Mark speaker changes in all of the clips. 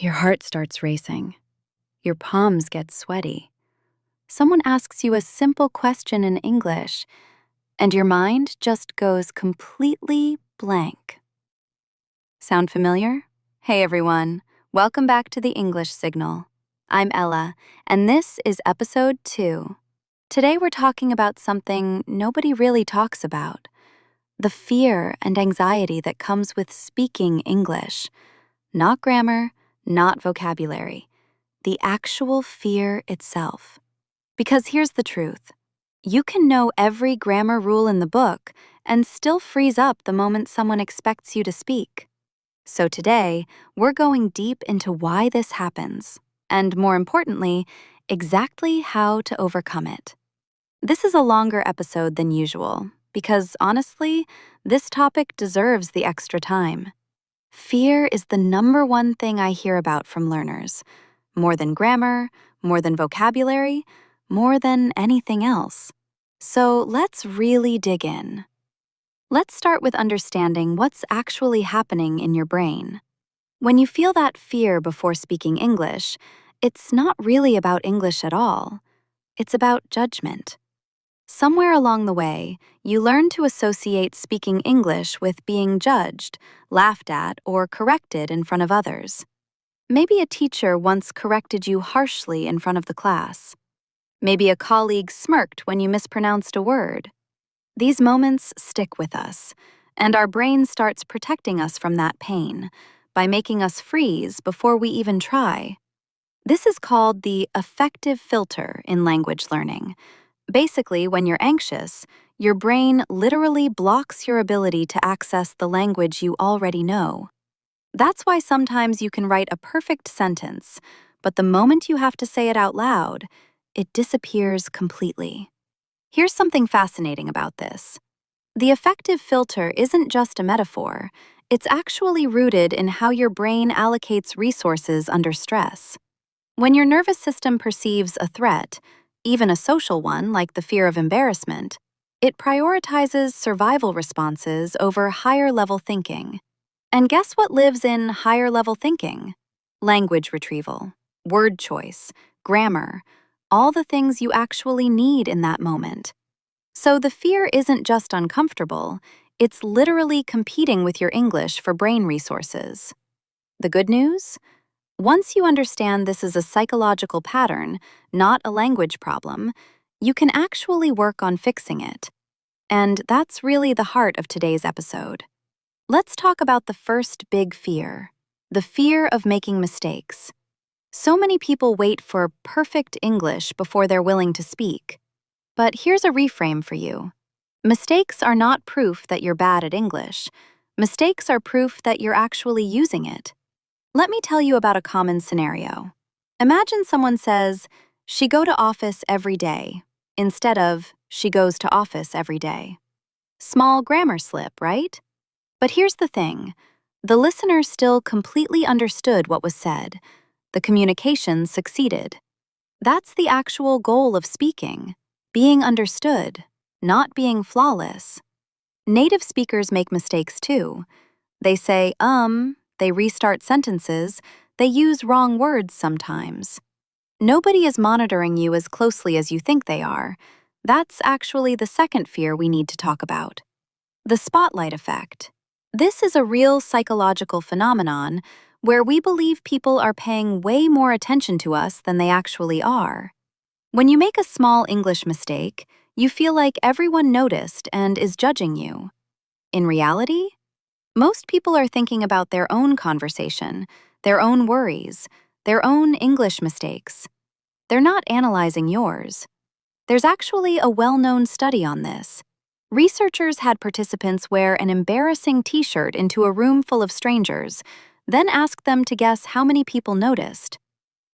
Speaker 1: Your heart starts racing. Your palms get sweaty. Someone asks you a simple question in English, and your mind just goes completely blank. Sound familiar? Hey everyone, welcome back to the English Signal. I'm Ella, and this is episode 2. Today we're talking about something nobody really talks about: the fear and anxiety that comes with speaking English. Not grammar, not vocabulary, the actual fear itself. Because here's the truth: you can know every grammar rule in the book and still freeze up the moment someone expects you to speak. So today, we're going deep into why this happens, and more importantly, exactly how to overcome it. This is a longer episode than usual, because honestly, this topic deserves the extra time. Fear is the number one thing I hear about from learners. More than grammar, more than vocabulary, more than anything else. So let's really dig in. Let's start with understanding what's actually happening in your brain. When you feel that fear before speaking English, it's not really about English at all. It's about judgment. Somewhere along the way, you learn to associate speaking English with being judged, laughed at, or corrected in front of others. Maybe a teacher once corrected you harshly in front of the class. Maybe a colleague smirked when you mispronounced a word. These moments stick with us, and our brain starts protecting us from that pain by making us freeze before we even try. This is called the affective filter in language learning. Basically, when you're anxious, your brain literally blocks your ability to access the language you already know. That's why sometimes you can write a perfect sentence, but the moment you have to say it out loud, it disappears completely. Here's something fascinating about this. The affective filter isn't just a metaphor, it's actually rooted in how your brain allocates resources under stress. When your nervous system perceives a threat, even a social one like the fear of embarrassment, it prioritizes survival responses over higher-level thinking. And guess what lives in higher-level thinking? Language retrieval, word choice, grammar, all the things you actually need in that moment. So the fear isn't just uncomfortable, it's literally competing with your English for brain resources. The good news? Once you understand this is a psychological pattern, not a language problem, you can actually work on fixing it. And that's really the heart of today's episode. Let's talk about the first big fear: the fear of making mistakes. So many people wait for perfect English before they're willing to speak. But here's a reframe for you. Mistakes are not proof that you're bad at English. Mistakes are proof that you're actually using it. Let me tell you about a common scenario. Imagine someone says, "She go to office every day," instead of, "She goes to office every day." Small grammar slip, right? But here's the thing. The listener still completely understood what was said. The communication succeeded. That's the actual goal of speaking: being understood, not being flawless. Native speakers make mistakes too. They say, they restart sentences, they use wrong words sometimes. Nobody is monitoring you as closely as you think they are. That's actually the second fear we need to talk about: the spotlight effect. This is a real psychological phenomenon where we believe people are paying way more attention to us than they actually are. When you make a small English mistake, you feel like everyone noticed and is judging you. In reality, most people are thinking about their own conversation, their own worries, their own English mistakes. They're not analyzing yours. There's actually a well-known study on this. Researchers had participants wear an embarrassing t-shirt into a room full of strangers, then asked them to guess how many people noticed.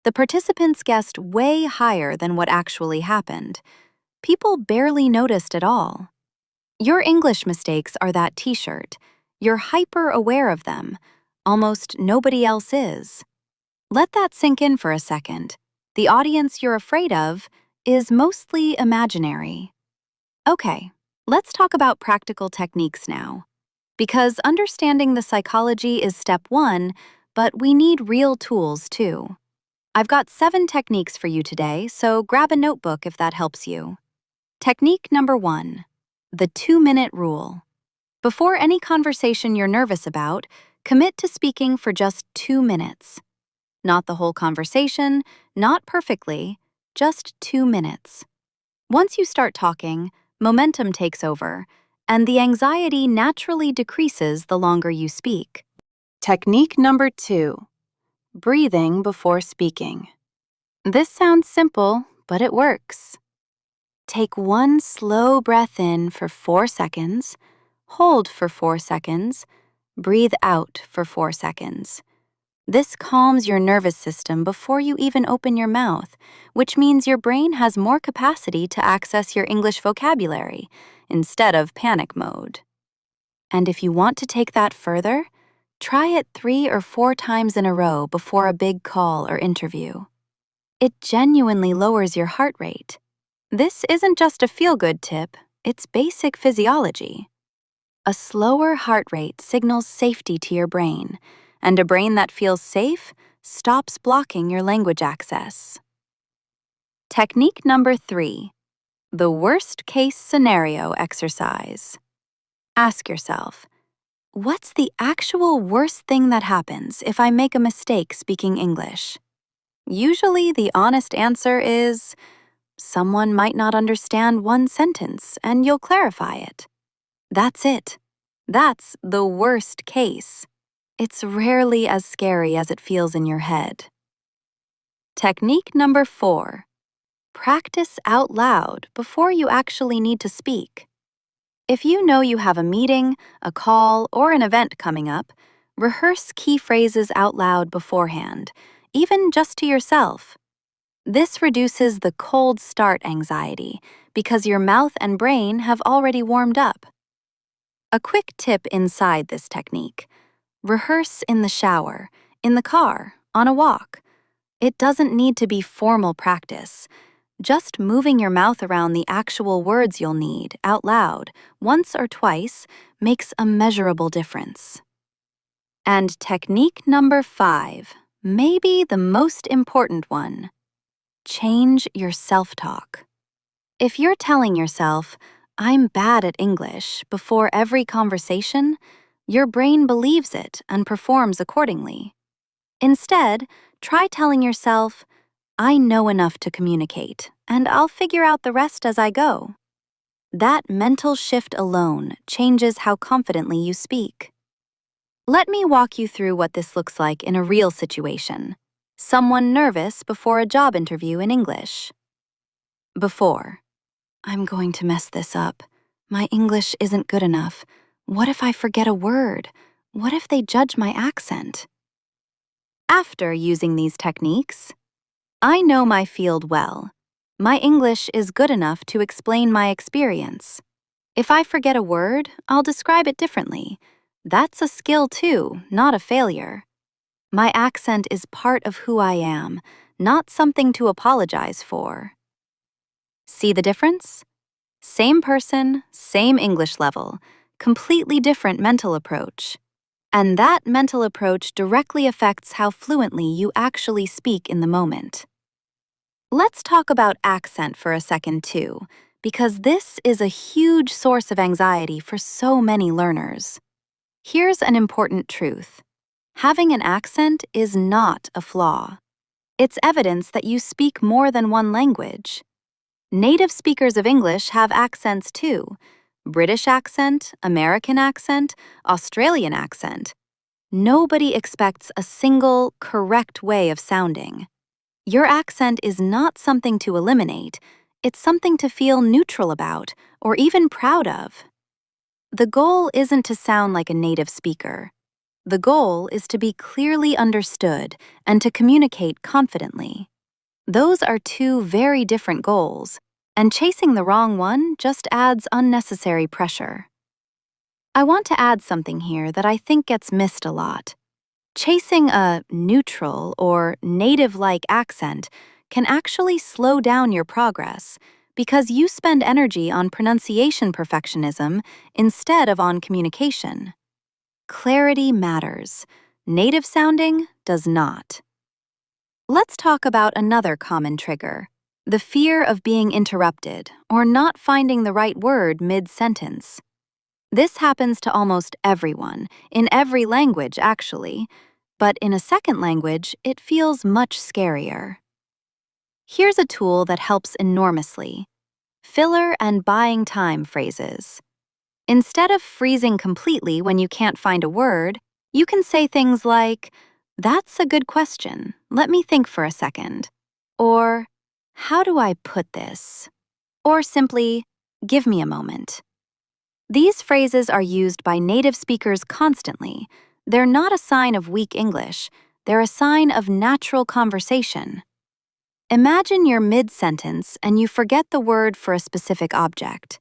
Speaker 1: The participants guessed way higher than what actually happened. People barely noticed at all. Your English mistakes are that t-shirt. You're hyper-aware of them. Almost nobody else is. Let that sink in for a second. The audience you're afraid of is mostly imaginary. Okay, let's talk about practical techniques now. Because understanding the psychology is step 1, but we need real tools too. I've got 7 techniques for you today, so grab a notebook if that helps you. Technique number 1, the 2-minute rule. Before any conversation you're nervous about, commit to speaking for just 2 minutes. Not the whole conversation, not perfectly, just 2 minutes. Once you start talking, momentum takes over, and the anxiety naturally decreases the longer you speak. Technique number 2, breathing before speaking. This sounds simple, but it works. Take one slow breath in for 4 seconds, hold for 4 seconds, breathe out for 4 seconds. This calms your nervous system before you even open your mouth, which means your brain has more capacity to access your English vocabulary instead of panic mode. And if you want to take that further, try it 3 or 4 times in a row before a big call or interview. It genuinely lowers your heart rate. This isn't just a feel-good tip, it's basic physiology. A slower heart rate signals safety to your brain, and a brain that feels safe stops blocking your language access. Technique number 3, the worst-case scenario exercise. Ask yourself, what's the actual worst thing that happens if I make a mistake speaking English? Usually the honest answer is, someone might not understand one sentence and you'll clarify it. That's it. That's the worst case. It's rarely as scary as it feels in your head. Technique number 4, practice out loud before you actually need to speak. If you know you have a meeting, a call, or an event coming up, rehearse key phrases out loud beforehand, even just to yourself. This reduces the cold start anxiety because your mouth and brain have already warmed up. A quick tip inside this technique: rehearse in the shower, in the car, on a walk. It doesn't need to be formal practice. Just moving your mouth around the actual words you'll need out loud once or twice makes a measurable difference. And technique number 5, maybe the most important one. Change your self-talk. If you're telling yourself, "I'm bad at English," before every conversation, your brain believes it and performs accordingly. Instead, try telling yourself, "I know enough to communicate, and I'll figure out the rest as I go." That mental shift alone changes how confidently you speak. Let me walk you through what this looks like in a real situation. Someone nervous before a job interview in English. Before, "I'm going to mess this up. My English isn't good enough. What if I forget a word? What if they judge my accent?" After using these techniques, "I know my field well. My English is good enough to explain my experience. If I forget a word, I'll describe it differently. That's a skill too, not a failure. My accent is part of who I am, not something to apologize for." See the difference? Same person, same English level, completely different mental approach. And that mental approach directly affects how fluently you actually speak in the moment. Let's talk about accent for a second too, because this is a huge source of anxiety for so many learners. Here's an important truth. Having an accent is not a flaw. It's evidence that you speak more than one language. Native speakers of English have accents too. British accent, American accent, Australian accent. Nobody expects a single, correct way of sounding. Your accent is not something to eliminate. It's something to feel neutral about, or even proud of. The goal isn't to sound like a native speaker. The goal is to be clearly understood and to communicate confidently. Those are 2 very different goals, and chasing the wrong one just adds unnecessary pressure. I want to add something here that I think gets missed a lot. Chasing a neutral or native-like accent can actually slow down your progress because you spend energy on pronunciation perfectionism instead of on communication. Clarity matters, Native sounding does not. Let's talk about another common trigger, the fear of being interrupted or not finding the right word mid-sentence. This happens to almost everyone, in every language actually, but in a second language, it feels much scarier. Here's a tool that helps enormously: filler and buying time phrases. Instead of freezing completely when you can't find a word, you can say things like, "That's a good question. Let me think for a second." Or, "How do I put this?" Or simply, "Give me a moment." These phrases are used by native speakers constantly. They're not a sign of weak English, they're a sign of natural conversation. Imagine you're mid-sentence and you forget the word for a specific object.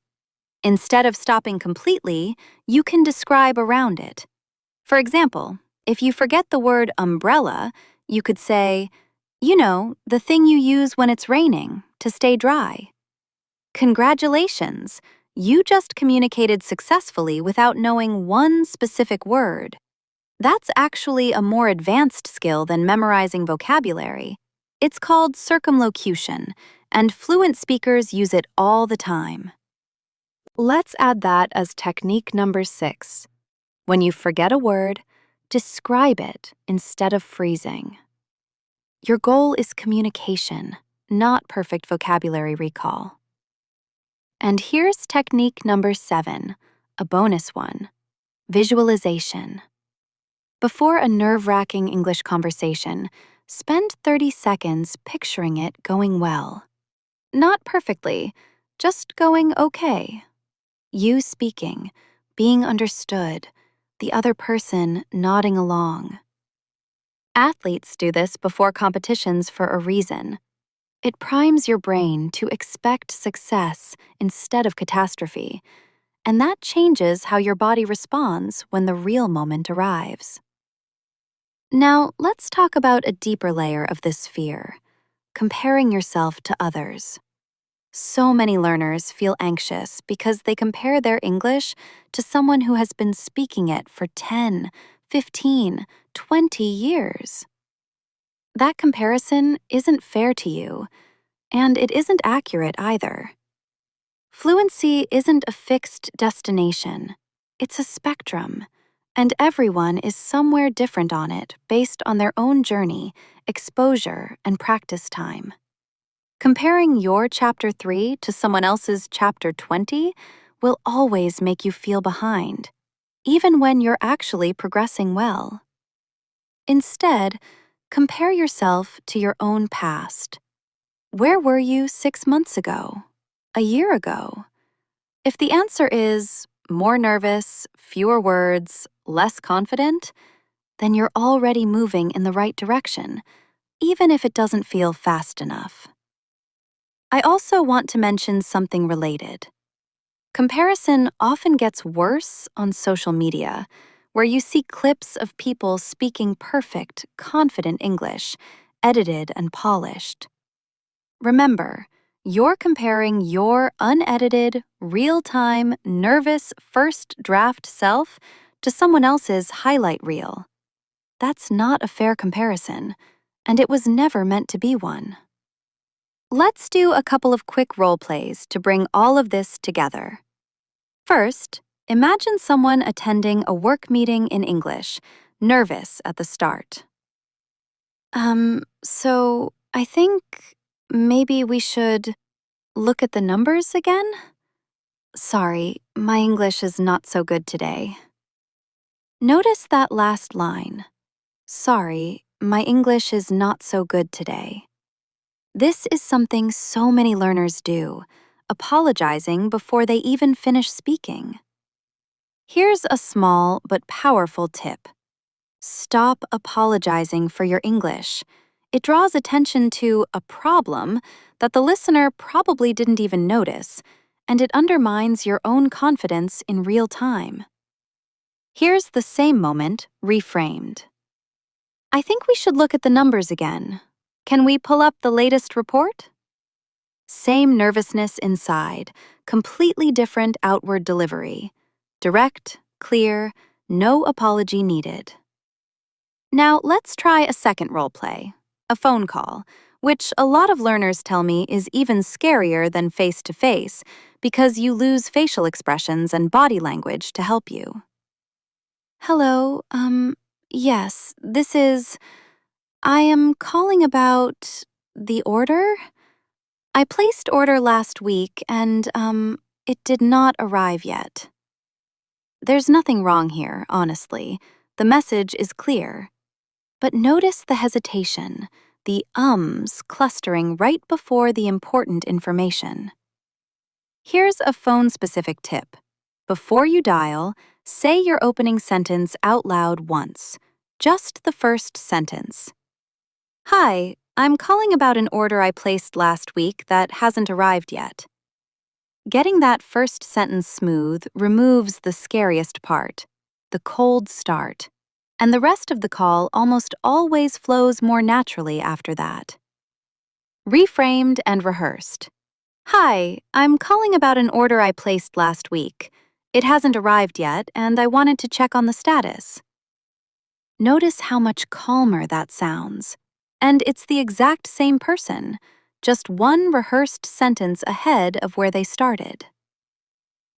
Speaker 1: Instead of stopping completely, you can describe around it. For example, if you forget the word umbrella, you could say, the thing you use when it's raining to stay dry. Congratulations! You just communicated successfully without knowing one specific word. That's actually a more advanced skill than memorizing vocabulary. It's called circumlocution, and fluent speakers use it all the time. Let's add that as technique number 6. When you forget a word, describe it instead of freezing. Your goal is communication, not perfect vocabulary recall. And here's technique number 7, a bonus one: visualization. Before a nerve-wracking English conversation, spend 30 seconds picturing it going well. Not perfectly, just going okay. You speaking, being understood, the other person nodding along. Athletes do this before competitions for a reason. It primes your brain to expect success instead of catastrophe, and that changes how your body responds when the real moment arrives. Now, let's talk about a deeper layer of this fear: comparing yourself to others. So many learners feel anxious because they compare their English to someone who has been speaking it for 10, 15, 20 years. That comparison isn't fair to you, and it isn't accurate either. Fluency isn't a fixed destination, it's a spectrum, and everyone is somewhere different on it based on their own journey, exposure, and practice time. Comparing your Chapter 3 to someone else's Chapter 20 will always make you feel behind, even when you're actually progressing well. Instead, compare yourself to your own past. Where were you 6 months ago? A year ago? If the answer is more nervous, fewer words, less confident, then you're already moving in the right direction, even if it doesn't feel fast enough. I also want to mention something related. Comparison often gets worse on social media, where you see clips of people speaking perfect, confident English, edited and polished. Remember, you're comparing your unedited, real-time, nervous first draft self to someone else's highlight reel. That's not a fair comparison, and it was never meant to be one. Let's do a couple of quick role plays to bring all of this together. First, imagine someone attending a work meeting in English, nervous at the start. So I think maybe we should look at the numbers again? Sorry, my English is not so good today. Notice that last line. Sorry, my English is not so good today. This is something so many learners do, apologizing before they even finish speaking. Here's a small but powerful tip. Stop apologizing for your English. It draws attention to a problem that the listener probably didn't even notice, and it undermines your own confidence in real time. Here's the same moment reframed. I think we should look at the numbers again. Can we pull up the latest report? Same nervousness inside, completely different outward delivery. Direct, clear, no apology needed. Now, let's try a second role play, a phone call, which a lot of learners tell me is even scarier than face-to-face because you lose facial expressions and body language to help you. Hello, yes, I am calling about the order. I placed order last week and, it did not arrive yet. There's nothing wrong here, honestly. The message is clear. But notice the hesitation, the ums clustering right before the important information. Here's a phone-specific tip. Before you dial, say your opening sentence out loud once, just the first sentence. Hi, I'm calling about an order I placed last week that hasn't arrived yet. Getting that first sentence smooth removes the scariest part, the cold start, and the rest of the call almost always flows more naturally after that. Reframed and rehearsed. Hi, I'm calling about an order I placed last week. It hasn't arrived yet, and I wanted to check on the status. Notice how much calmer that sounds. And it's the exact same person, just one rehearsed sentence ahead of where they started.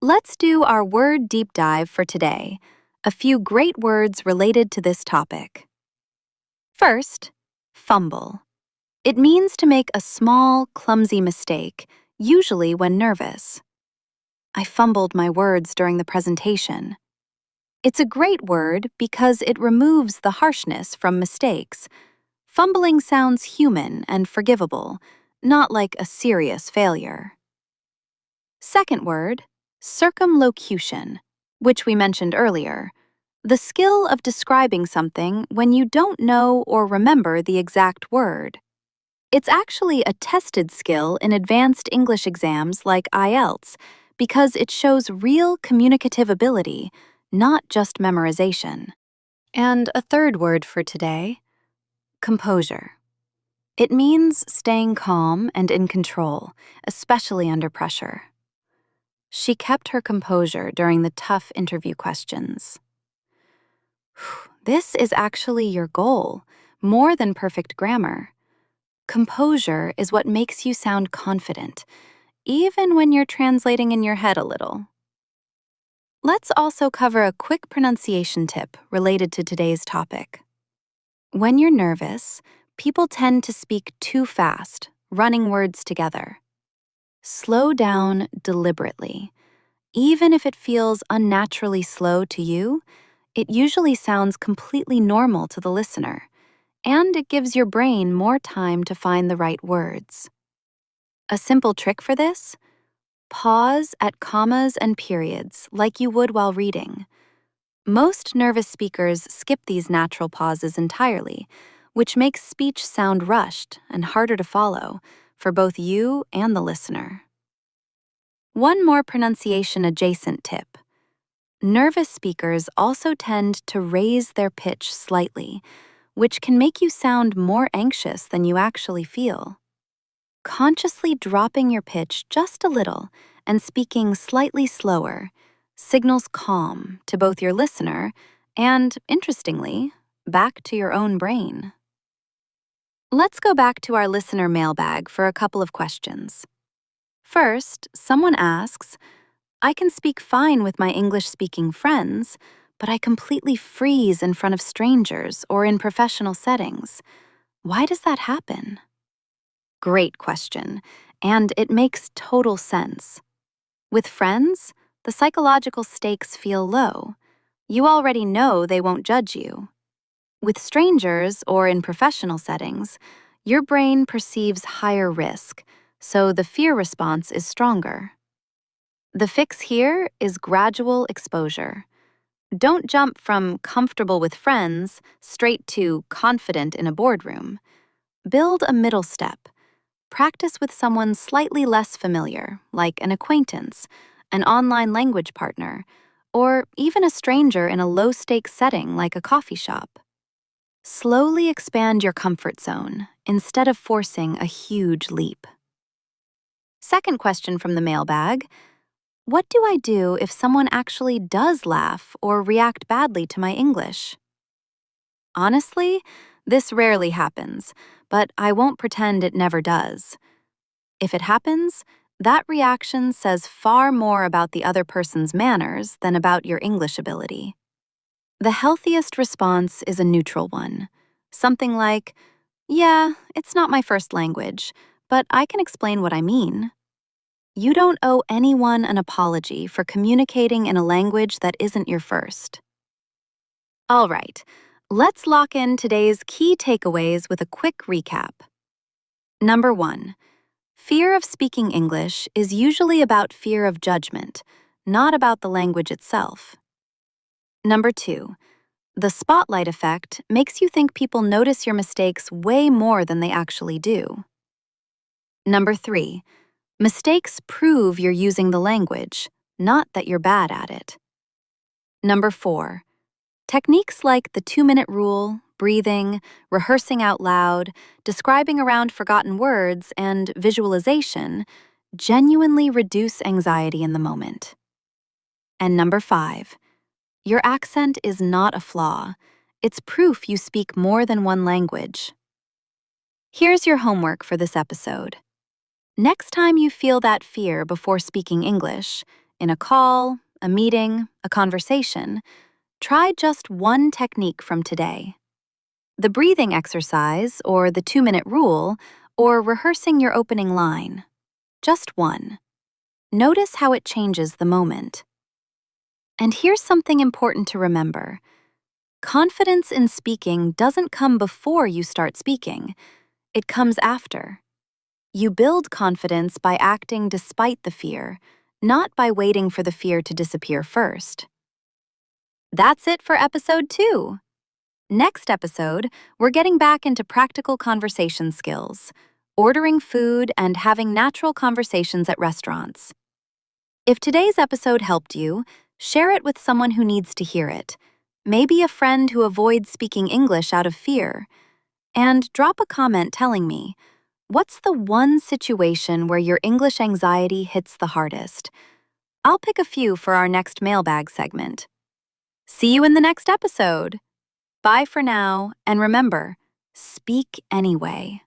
Speaker 1: Let's do our word deep dive for today. A few great words related to this topic. First, fumble. It means to make a small, clumsy mistake, usually when nervous. I fumbled my words during the presentation. It's a great word because it removes the harshness from mistakes. Fumbling sounds human and forgivable, not like a serious failure. Second word, circumlocution, which we mentioned earlier. The skill of describing something when you don't know or remember the exact word. It's actually a tested skill in advanced English exams like IELTS because it shows real communicative ability, not just memorization. And a third word for today, composure. It means staying calm and in control, especially under pressure. She kept her composure during the tough interview questions. This is actually your goal, more than perfect grammar. Composure is what makes you sound confident, even when you're translating in your head a little. Let's also cover a quick pronunciation tip related to today's topic. When you're nervous, people tend to speak too fast, running words together. Slow down deliberately. Even if it feels unnaturally slow to you, it usually sounds completely normal to the listener, and it gives your brain more time to find the right words. A simple trick for this? Pause at commas and periods like you would while reading. Most nervous speakers skip these natural pauses entirely, which makes speech sound rushed and harder to follow for both you and the listener. One more pronunciation adjacent tip. Nervous speakers also tend to raise their pitch slightly, which can make you sound more anxious than you actually feel. Consciously dropping your pitch just a little and speaking slightly slower signals calm to both your listener and, interestingly, back to your own brain. Let's go back to our listener mailbag for a couple of questions. First, someone asks, I can speak fine with my English-speaking friends, but I completely freeze in front of strangers or in professional settings. Why does that happen? Great question, and it makes total sense. With friends, the psychological stakes feel low. You already know they won't judge you. With strangers or in professional settings, your brain perceives higher risk, so the fear response is stronger. The fix here is gradual exposure. Don't jump from comfortable with friends straight to confident in a boardroom. Build a middle step. Practice with someone slightly less familiar, like an acquaintance, an online language partner, or even a stranger in a low-stakes setting like a coffee shop. Slowly expand your comfort zone instead of forcing a huge leap. Second question from the mailbag. What do I do if someone actually does laugh or react badly to my English? Honestly, this rarely happens, but I won't pretend it never does. If it happens, that reaction says far more about the other person's manners than about your English ability. The healthiest response is a neutral one. Something like, "Yeah, it's not my first language, but I can explain what I mean." You don't owe anyone an apology for communicating in a language that isn't your first. All right, let's lock in today's key takeaways with a quick recap. Number 1. Fear of speaking English is usually about fear of judgment, not about the language itself. Number 2. The spotlight effect makes you think people notice your mistakes way more than they actually do. Number 3. Mistakes prove you're using the language, not that you're bad at it. Number 4. Techniques like the 2-minute rule, breathing, rehearsing out loud, describing around forgotten words, and visualization genuinely reduce anxiety in the moment. And number 5. Your accent is not a flaw. It's proof you speak more than one language. Here's your homework for this episode. Next time you feel that fear before speaking English, in a call, a meeting, a conversation, try just one technique from today. The breathing exercise, or the 2-minute rule, or rehearsing your opening line. Just one. Notice how it changes the moment. And here's something important to remember. Confidence in speaking doesn't come before you start speaking. It comes after. You build confidence by acting despite the fear, not by waiting for the fear to disappear first. That's it for episode 2. Next episode, we're getting back into practical conversation skills, ordering food and having natural conversations at restaurants. If today's episode helped you, share it with someone who needs to hear it. Maybe a friend who avoids speaking English out of fear. And drop a comment telling me, what's the one situation where your English anxiety hits the hardest? I'll pick a few for our next mailbag segment. See you in the next episode. Bye for now, and remember, speak anyway.